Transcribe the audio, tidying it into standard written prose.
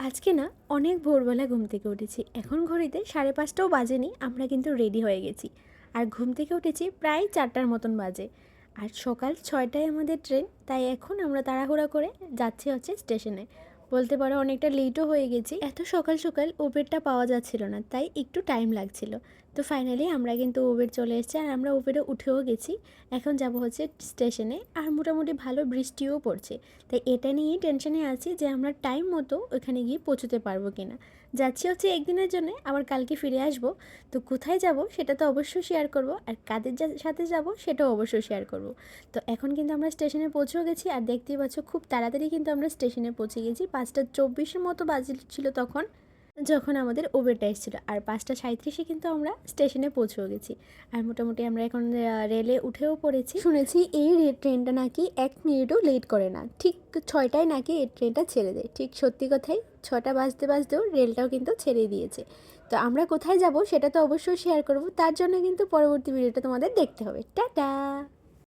আজকে না অনেক ভোরবেলা ঘুম থেকে উঠেছি। এখন ঘড়িতে 5:30টাও বাজেনি, আমরা কিন্তু রেডি হয়ে গেছি। আর ঘুম থেকে উঠেছি প্রায় 4টার মতন বাজে। আর সকাল 6টায় আমাদের ট্রেন, তাই এখন আমরা তাড়াহুড়া করে যাচ্ছি স্টেশনে। বলতে পারো অনেকটা লেটও হয়ে গেছি। এত সকাল সকাল উবেরটা পাওয়া যাচ্ছিল না, তাই একটু টাইম লাগছিল। তো ফাইনালি আমরা কিন্তু উবের চলে এসেছি, আর আমরা উবেরে উঠেও গেছি। এখন যাব স্টেশনে, আর মোটামুটি ভালো বৃষ্টিও পড়ছে। তাই এটা নিয়েই টেনশনে আছি যে আমরা টাইম মতো ওখানে গিয়ে পৌঁছতে পারবো কিনা। যাচ্ছি একদিনের জন্য, আবার কালকে ফিরে আসব। তো কোথায় যাব সেটা তো অবশ্যই শেয়ার করব, আর কাদের সাথে যাব সেটাও অবশ্যই শেয়ার করব। তো এখন কিন্তু আমরা স্টেশনে পৌঁছেও গেছি, আর দেখতেই পাচ্ছ খুব তাড়াতাড়ি কিন্তু আমরা স্টেশনে পৌঁছে গেছি। 5:24 মতো বাজছিল তখন, যখন আমাদের উবেরটা এসেছিলো। আর 5:37 কিন্তু আমরা স্টেশনে পৌঁছেও গেছি। আর মোটামুটি আমরা এখন রেলে উঠেও পড়েছি। শুনেছি এই ট্রেনটা নাকি 1 মিনিটও লেট করে না, ঠিক 6টায় নাকি এই ট্রেনটা ছেড়ে দেয়। ঠিক সত্যি কথাই, 6টা বাজতে বাজতেও রেলটাও কিন্তু ছেড়ে দিয়েছে। তো আমরা কোথায় যাব সেটা তো অবশ্যই শেয়ার করব, তার জন্য কিন্তু পরবর্তী ভিডিওটা তোমাদের দেখতে হবে। টাটা।